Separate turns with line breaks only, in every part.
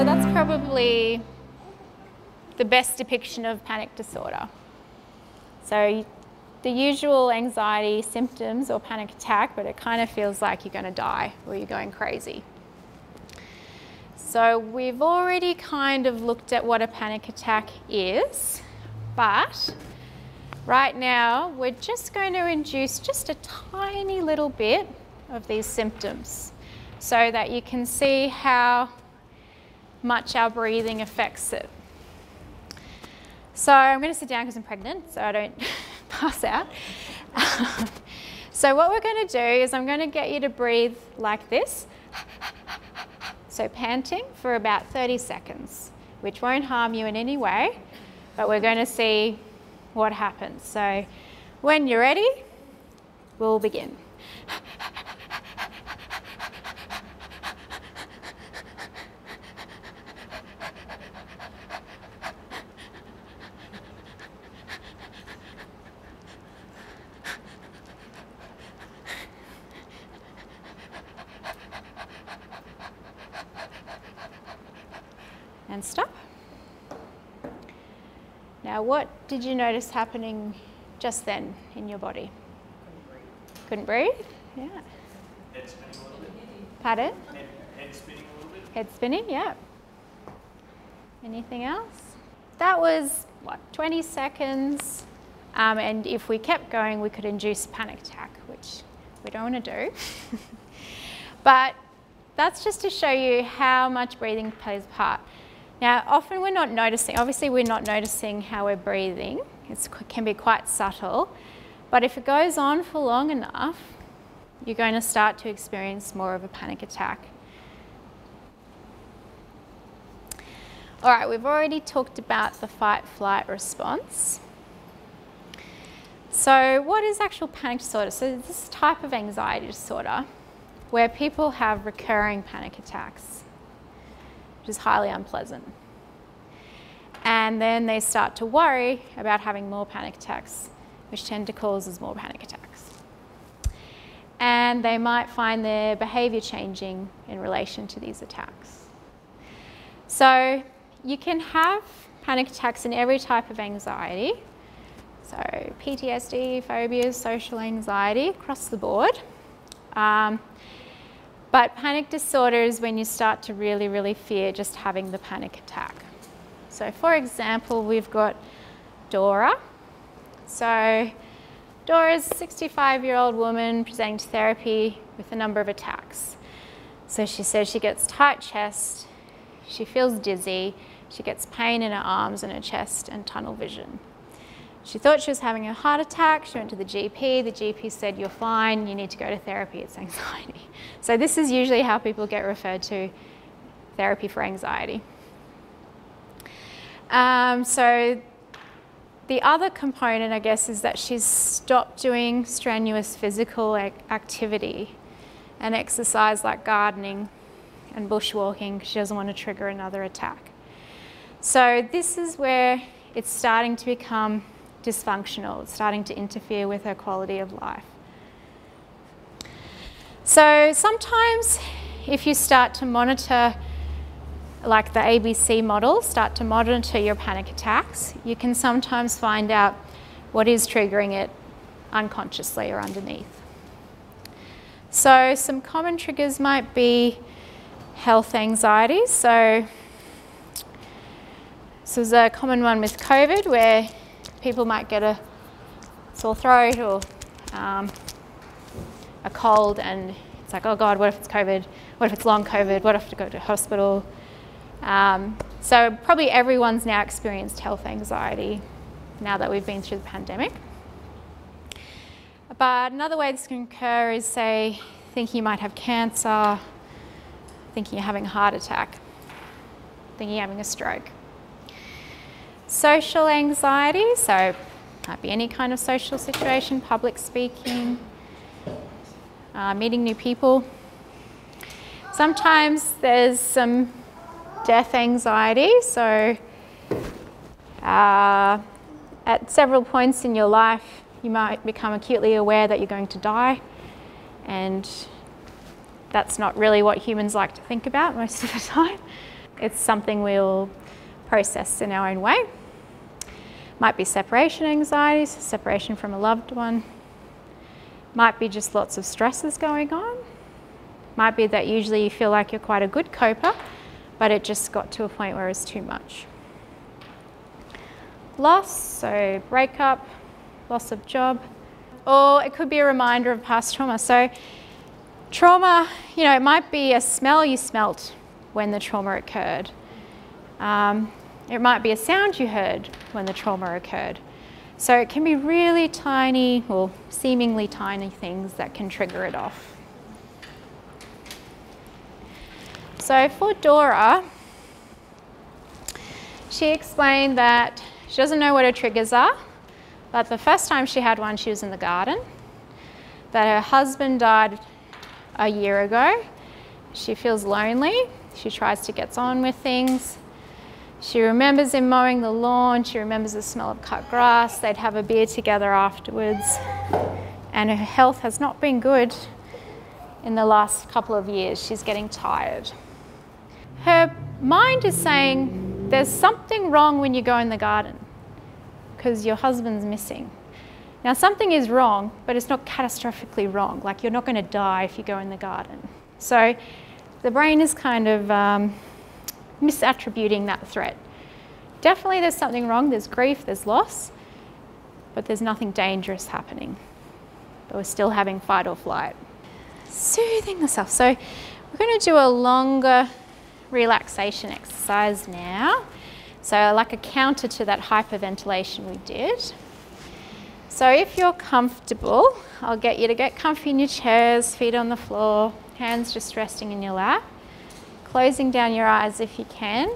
So that's probably the best depiction of panic disorder. So the usual anxiety symptoms or panic attack, but it kind of feels like you're going to die or you're going crazy. So we've already kind of looked at what a panic attack is, but right now we're just going to induce just a tiny little bit of these symptoms so that you can see how much our breathing affects it. So I'm going to sit down because I'm pregnant so I don't pass out. So what we're going to do is I'm going to get you to breathe like this. So panting for about 30 seconds, which won't harm you in any way, but we're going to see what happens. So when you're ready, we'll begin. And stop. Now, what did you notice happening just then in your body? Couldn't breathe? Yeah.
Head spinning a little bit.
Pardon?
Head spinning a little bit.
Head spinning, yeah. Anything else? That was, what, 20 seconds. And if we kept going, we could induce a panic attack, which we don't want to do. But that's just to show you how much breathing plays a part. Now, often we're not noticing, obviously we're not noticing how we're breathing. It can be quite subtle, but if it goes on for long enough, you're going to start to experience more of a panic attack. All right, we've already talked about the fight-flight response. So what is actual panic disorder? So this type of anxiety disorder where people have recurring panic attacks, which is highly unpleasant. And then they start to worry about having more panic attacks, which tend to cause more panic attacks. And they might find their behaviour changing in relation to these attacks. So you can have panic attacks in every type of anxiety. So PTSD, phobias, social anxiety, across the board. But panic disorder is when you start to really, really fear just having the panic attack. So for example, we've got Dora. So Dora's a 65-year-old woman presenting to therapy with a number of attacks. So she says she gets tight chest, she feels dizzy, she gets pain in her arms and her chest and tunnel vision. She thought she was having a heart attack. She went to the GP. The GP said, "You're fine, you need to go to therapy, it's anxiety." So this is usually how people get referred to therapy for anxiety. So the other component, I guess, is that she's stopped doing strenuous physical activity and exercise like gardening and bushwalking because she doesn't want to trigger another attack. So this is where it's starting to become dysfunctional. It's starting to interfere with her quality of life. So sometimes if you start to monitor, like the ABC model, start to monitor your panic attacks, you can sometimes find out what is triggering it unconsciously or underneath. So some common triggers might be health anxiety. So this was a common one with COVID where people might get a sore throat or a cold and it's like, oh God, what if it's COVID? What if it's long COVID? What if I have to go to hospital? So probably everyone's now experienced health anxiety now that we've been through the pandemic. But another way this can occur is, say, thinking you might have cancer, thinking you're having a heart attack, thinking you're having a stroke. Social anxiety, so might be any kind of social situation, public speaking, meeting new people. Sometimes there's some death anxiety, so at several points in your life you might become acutely aware that you're going to die, and that's not really what humans like to think about most of the time. it's something we'll process in our own way. Might be separation anxieties, separation from a loved one. Might be just lots of stresses going on. Might be that usually you feel like you're quite a good coper, but it just got to a point where it's too much. Loss, so breakup, loss of job, or it could be a reminder of past trauma. So trauma, you know, it might be a smell you smelt when the trauma occurred. It might be a sound you heard when the trauma occurred. So it can be really tiny, or seemingly tiny things that can trigger it off. So for Dora, she explained that she doesn't know what her triggers are, but the first time she had one, she was in the garden, that her husband died a year ago. She feels lonely. She tries to get on with things. She remembers him mowing the lawn. She remembers the smell of cut grass. They'd have a beer together afterwards. And her health has not been good in the last couple of years. She's getting tired. Her mind is saying there's something wrong when you go in the garden because your husband's missing. Now, something is wrong, but it's not catastrophically wrong. Like, you're not going to die if you go in the garden. So the brain is kind of misattributing that threat. Definitely there's something wrong, there's grief, there's loss, but there's nothing dangerous happening. But we're still having fight or flight. Soothing the self. So we're going to do a longer relaxation exercise now. So like a counter to that hyperventilation we did. So if you're comfortable, I'll get you to get comfy in your chairs, feet on the floor, hands just resting in your lap. Closing down your eyes if you can,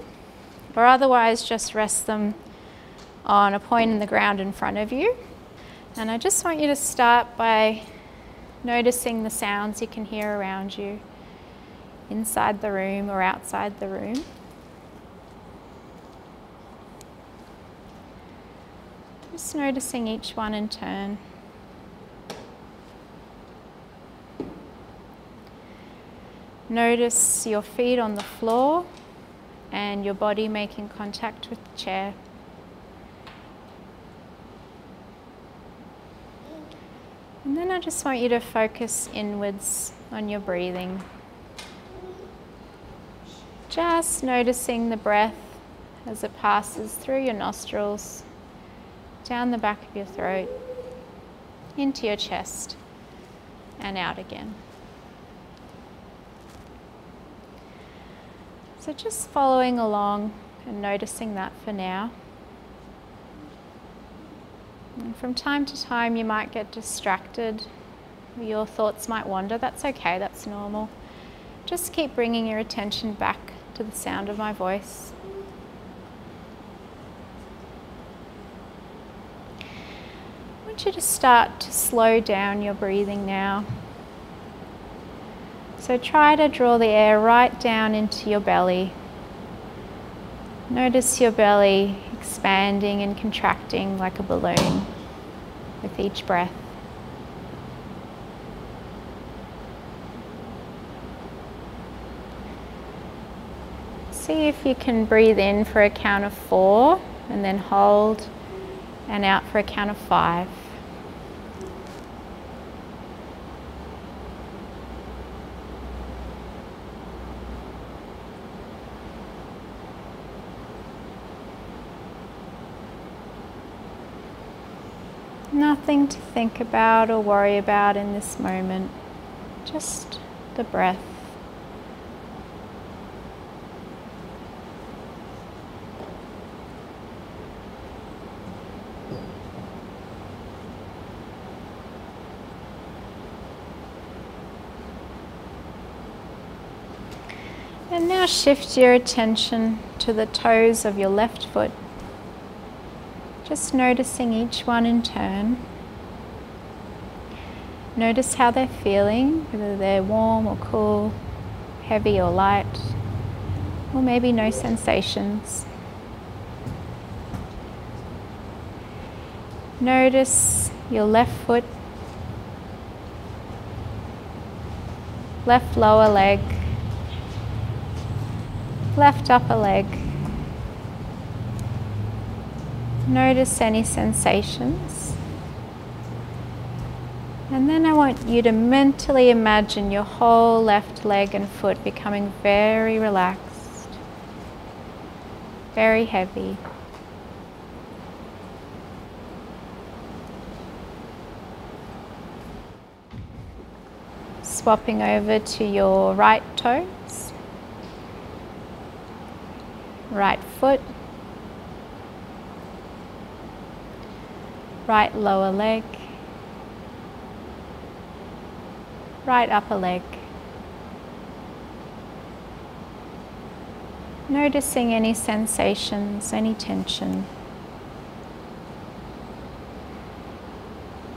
or otherwise just rest them on a point in the ground in front of you. And I just want you to start by noticing the sounds you can hear around you, inside the room or outside the room. Just noticing each one in turn. Notice your feet on the floor and your body making contact with the chair. And then I just want you to focus inwards on your breathing. Just noticing the breath as it passes through your nostrils, down the back of your throat, into your chest, and out again. So just following along and noticing that for now. And from time to time you might get distracted, your thoughts might wander. That's okay, that's normal. Just keep bringing your attention back to the sound of my voice. I want you to start to slow down your breathing now. So try to draw the air right down into your belly. Notice your belly expanding and contracting like a balloon with each breath. See if you can breathe in for a count of 4 and then hold, and out for a count of 5. Nothing to think about or worry about in this moment, just the breath. And now shift your attention to the toes of your left foot. Just noticing each one in turn. Notice how they're feeling, whether they're warm or cool, heavy or light, or maybe no sensations. Notice your left foot, left lower leg, Left upper leg. Notice any sensations. And then I want you to mentally imagine your whole left leg and foot becoming very relaxed, very heavy. Swapping over to your right toes, right foot, right lower leg, right upper leg. Noticing any sensations, any tension.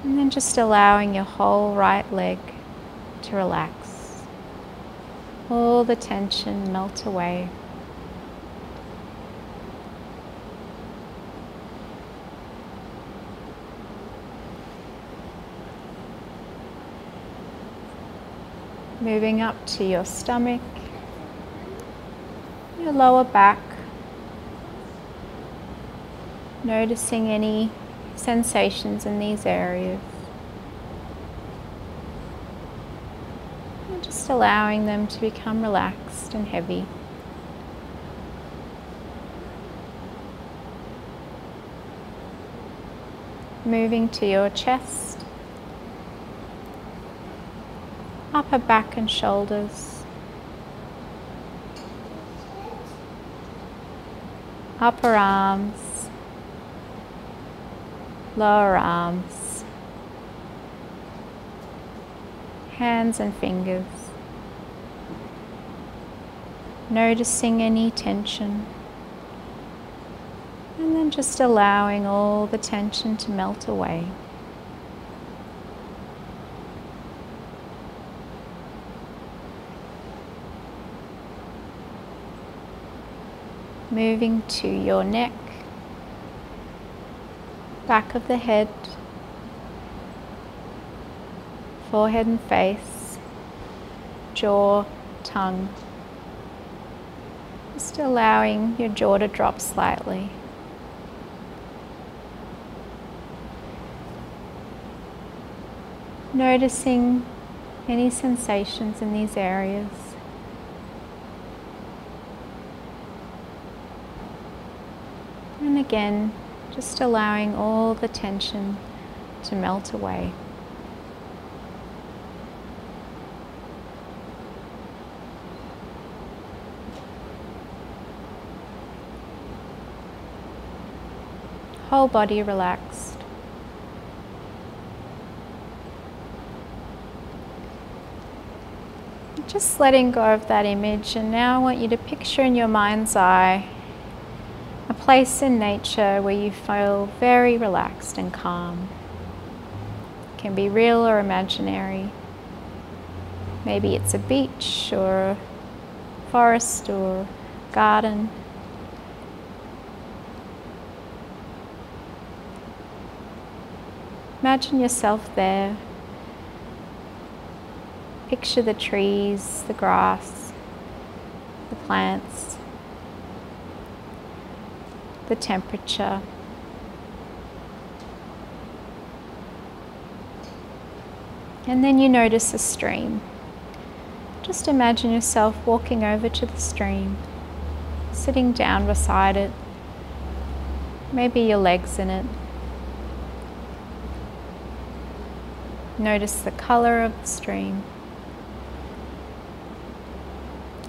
And then just allowing your whole right leg to relax. All the tension melt away. Moving up to your stomach, your lower back, noticing any sensations in these areas. And just allowing them to become relaxed and heavy. Moving to your chest, upper back and shoulders, upper arms, lower arms, hands and fingers. Noticing any tension, and then just allowing all the tension to melt away. Moving to your neck, back of the head, forehead and face, jaw, tongue. Just allowing your jaw to drop slightly. Noticing any sensations in these areas. And again, just allowing all the tension to melt away. Whole body relaxed. Just letting go of that image, and now I want you to picture in your mind's eye a place in nature where you feel very relaxed and calm. It can be real or imaginary. Maybe it's a beach or a forest or garden. Imagine yourself there. Picture the trees, the grass, the plants, the temperature. And then you notice a stream. Just imagine yourself walking over to the stream, sitting down beside it, maybe your legs in it. Notice the color of the stream,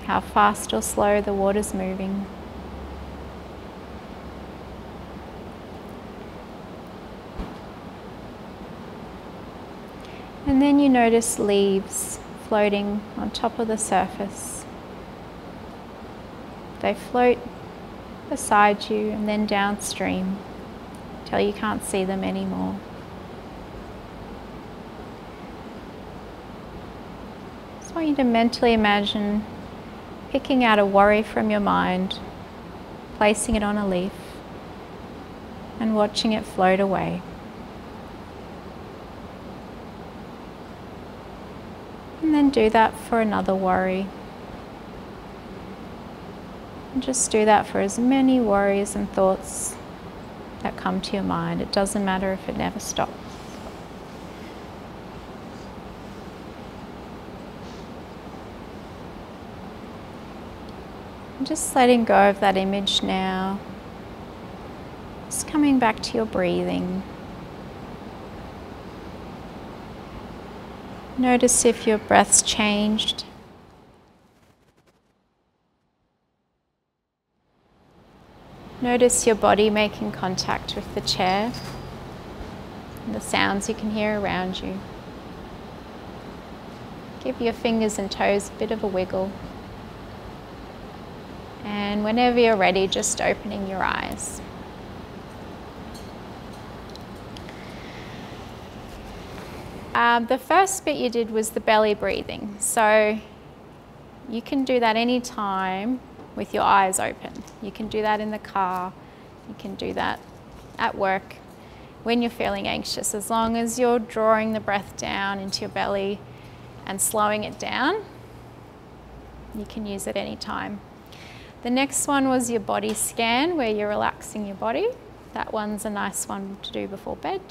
how fast or slow the water's moving. And then you notice leaves floating on top of the surface. They float beside you and then downstream till you can't see them anymore. I want you to mentally imagine picking out a worry from your mind, placing it on a leaf, and watching it float away. And then do that for another worry. And just do that for as many worries and thoughts that come to your mind. It doesn't matter if it never stops. And just letting go of that image now. Just coming back to your breathing. Notice if your breath's changed. Notice your body making contact with the chair and the sounds you can hear around you. Give your fingers and toes a bit of a wiggle. And whenever you're ready, just opening your eyes. The first bit you did was the belly breathing. So you can do that anytime with your eyes open. You can do that in the car. You can do that at work when you're feeling anxious. As long as you're drawing the breath down into your belly and slowing it down, you can use it anytime. The next one was your body scan, where you're relaxing your body. That one's a nice one to do before bed.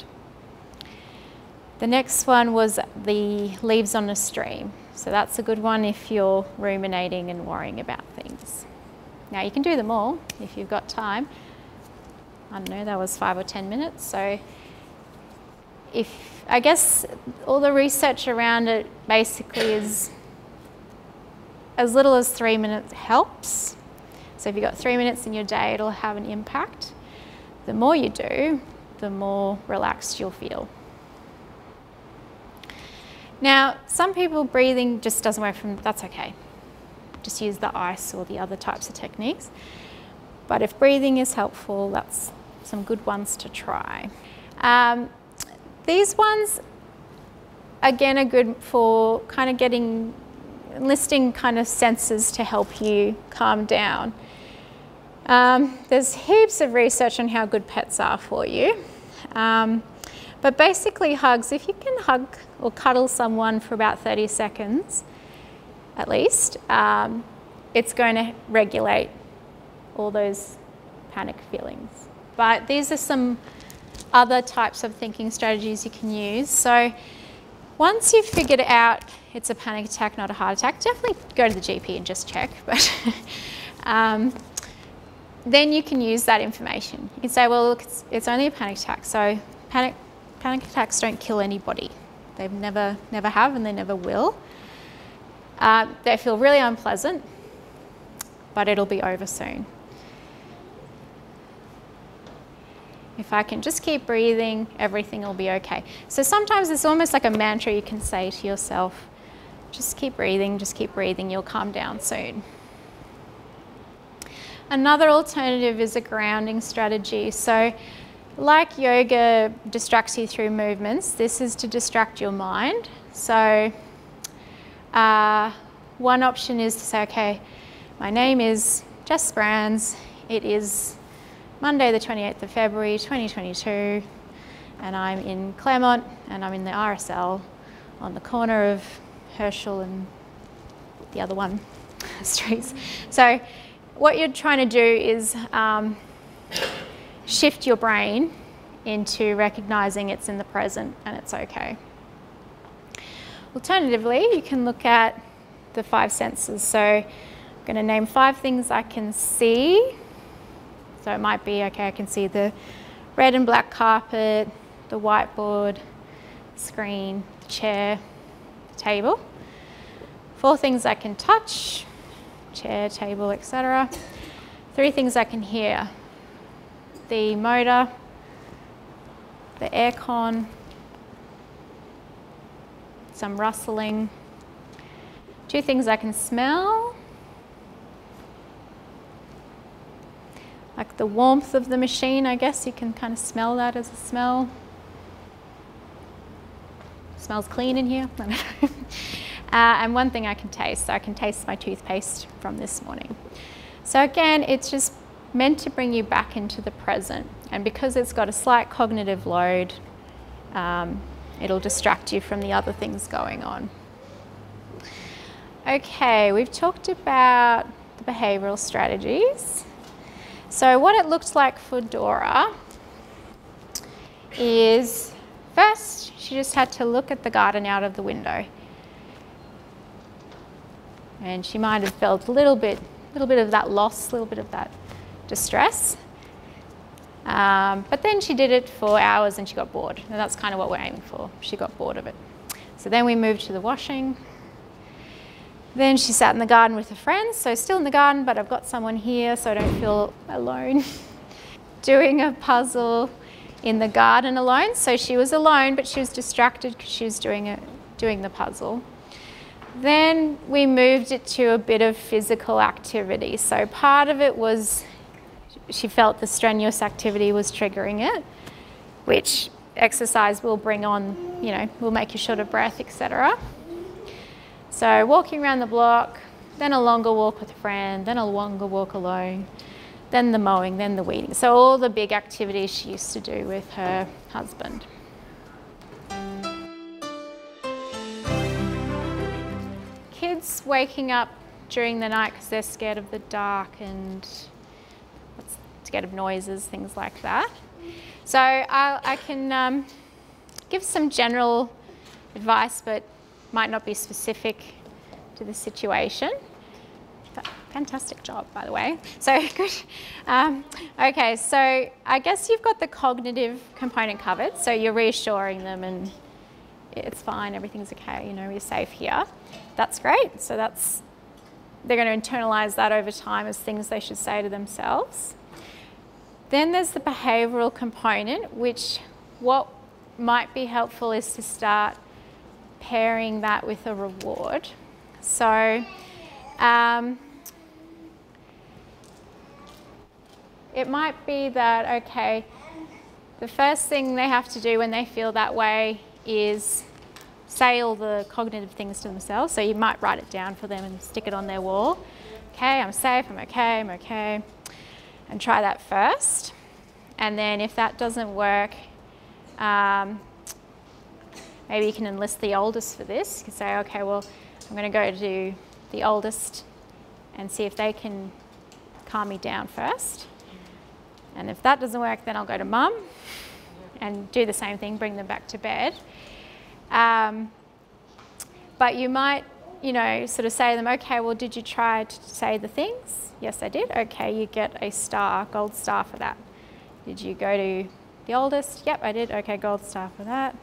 The next one was the leaves on a stream. So that's a good one if you're ruminating and worrying about things. Now you can do them all if you've got time. I don't know, that was 5 or 10 minutes. So I guess all the research around it basically is as little as 3 minutes helps. So if you've got 3 minutes in your day, it'll have an impact. The more you do, the more relaxed you'll feel. Now, some people breathing just doesn't work for them, that's okay. Just use the ice or the other types of techniques. But if breathing is helpful, that's some good ones to try. These ones, again, are good for kind of enlisting kind of senses to help you calm down. There's heaps of research on how good pets are for you. But basically hugs, if you can hug or cuddle someone for about 30 seconds, at least, it's going to regulate all those panic feelings. But these are some other types of thinking strategies you can use. So once you've figured out it's a panic attack, not a heart attack, definitely go to the GP and just check. But then you can use that information. You can say, well, look, it's only a panic attack. So panic attacks don't kill anybody. They never have, and they never will. They feel really unpleasant, but it'll be over soon. If I can just keep breathing, everything will be okay. So sometimes it's almost like a mantra you can say to yourself, just keep breathing, you'll calm down soon. Another alternative is a grounding strategy. So like yoga distracts you through movements, this is to distract your mind. So one option is to say, okay, my name is Jess Brands, it is Monday the 28th of February 2022, and I'm in Clermont, and I'm in the RSL on the corner of Herschel and the other one streets. So what you're trying to do is shift your brain into recognizing it's in the present and it's okay. Alternatively, you can look at the 5 senses. So I'm going to name 5 things I can see. So it might be, okay, I can see the red and black carpet, the whiteboard, screen, the chair, the table. 4 things I can touch, chair, table, etc. 3 things I can hear, the motor, the aircon, some rustling. 2 things I can smell, like the warmth of the machine, I guess you can kind of smell that as a smell. Smells clean in here. I don't know. And 1 thing I can taste. So I can taste my toothpaste from this morning. So again, it's just meant to bring you back into the present. And because it's got a slight cognitive load, it'll distract you from the other things going on. Okay, we've talked about the behavioural strategies. So what it looked like for Dora is first she just had to look at the garden out of the window. And she might have felt a little bit of that loss, a little bit of that distress. But then she did it for hours and she got bored. And that's kind of what we're aiming for. She got bored of it. So then we moved to the washing. Then she sat in the garden with her friends. So still in the garden, but I've got someone here so I don't feel alone. Doing a puzzle in the garden alone. So she was alone, but she was distracted because she was doing the puzzle. Then we moved it to a bit of physical activity. So part of it was she felt the strenuous activity was triggering it, which exercise will bring on, will make you short of breath, etc. So walking around the block, then a longer walk with a friend, then a longer walk alone, then the mowing, then the weeding. So all the big activities she used to do with her husband. Kids waking up during the night because they're scared of the dark and scared of noises, things like that. So I can give some general advice, but might not be specific to the situation. Fantastic job, by the way. So good. Okay, so I guess you've got the cognitive component covered. So you're reassuring them and it's fine, everything's okay, you're safe here. That's great. So they're going to internalize that over time as things they should say to themselves. Then there's the behavioural component, which what might be helpful is to start pairing that with a reward. So it might be that, okay, the first thing they have to do when they feel that way is say all the cognitive things to themselves. So you might write it down for them and stick it on their wall. Okay, I'm safe, I'm okay. And try that first. And then if that doesn't work, maybe you can enlist the oldest for this. You can say, okay, well, I'm going to go to the oldest and see if they can calm me down first. And if that doesn't work, then I'll go to mum and do the same thing, bring them back to bed. But you might, sort of say to them, okay, well, did you try to say the things? Yes, I did. Okay, you get a star, gold star for that. Did you go to the oldest? Yep, I did. Okay, gold star for that.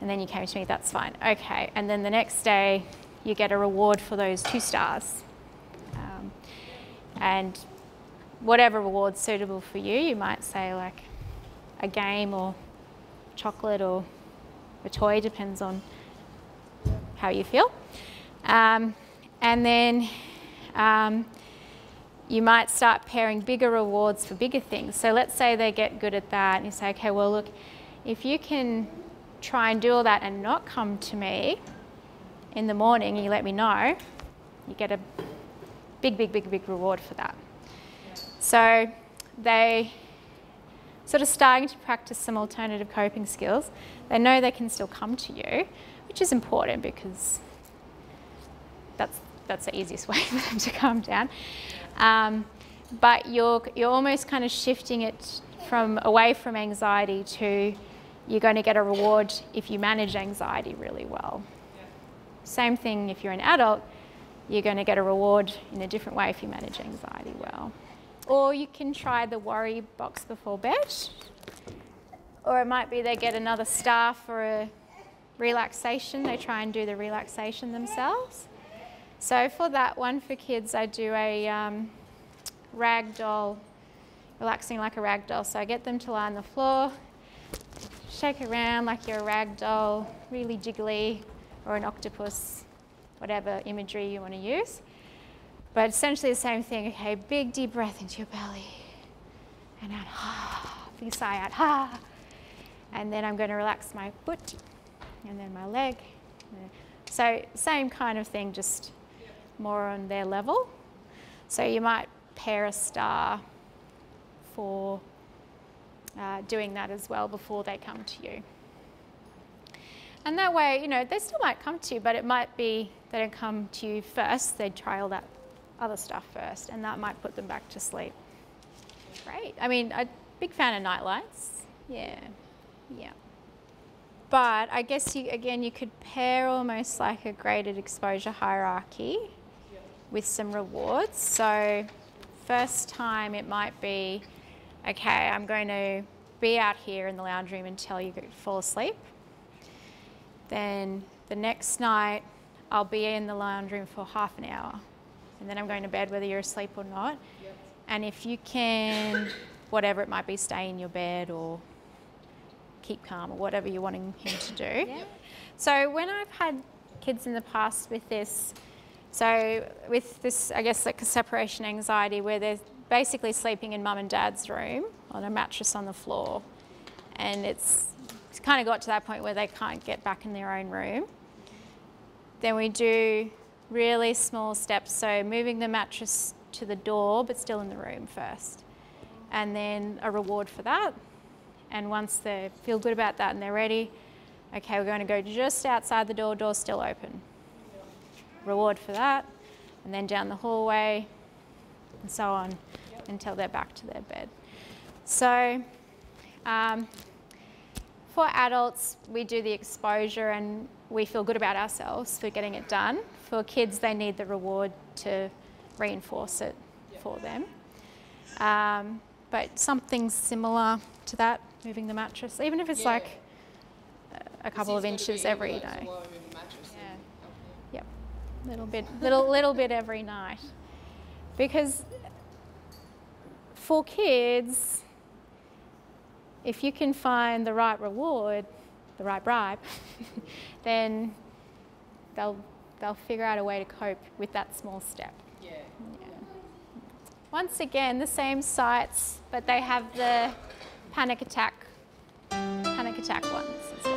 And then you came to me, that's fine. Okay, and then the next day you get a reward for those 2 stars. And whatever reward's suitable for you, you might say like a game or chocolate or a toy, depends on how you feel. And then you might start pairing bigger rewards for bigger things. So let's say they get good at that and you say, okay, well, look, if you can try and do all that and not come to me in the morning and you let me know, you get a big reward for that. So they sort of starting to practice some alternative coping skills. They know they can still come to you, which is important because that's the easiest way for them to calm down. But you're almost kind of shifting it away from anxiety to you're going to get a reward if you manage anxiety really well. Same thing if you're an adult, you're going to get a reward in a different way if you manage anxiety well. Or you can try the worry box before bed. Or it might be they get another star for a relaxation. They try and do the relaxation themselves. So for that one for kids, I do a rag doll, relaxing like a rag doll. So I get them to lie on the floor, shake around like you're a rag doll, really jiggly, or an octopus, whatever imagery you want to use. But essentially the same thing. Okay, big deep breath into your belly, and out, big sigh out, and then I'm going to relax my foot, and then my leg. So same kind of thing, just more on their level. So you might pair a star for doing that as well before they come to you. And that way, they still might come to you, but it might be they don't come to you first. They try all that other stuff first, and that might put them back to sleep. Great. I mean, a big fan of night lights. Yeah. But I guess you could pair almost like a graded exposure hierarchy with some rewards. So first time it might be, okay, I'm going to be out here in the lounge room until you fall asleep. Then the next night I'll be in the lounge room for half an hour, and then I'm going to bed whether you're asleep or not. And if you can, whatever it might be, stay in your bed or keep calm or whatever you're wanting him to do. So when I've had kids in the past with this, I guess like a separation anxiety where they're basically sleeping in mum and dad's room on a mattress on the floor, and it's kind of got to that point where they can't get back in their own room. Then we do really small steps, so moving the mattress to the door but still in the room first, and then a reward for that. And once they feel good about that and they're ready, okay, we're going to go just outside the door, door's still open. Reward for that, and then down the hallway and so on until they're back to their bed. So for adults, we do the exposure and we feel good about ourselves for getting it done. For kids, they need the reward to reinforce it for them. But something similar to that, moving the mattress, even if it's like a couple of inches every day. Yep, little bit every night. Because for kids, if you can find the right reward, the right bribe, then they'll figure out a way to cope with that small step. Yeah. Once again, the same sites, but they have the panic attack ones as well.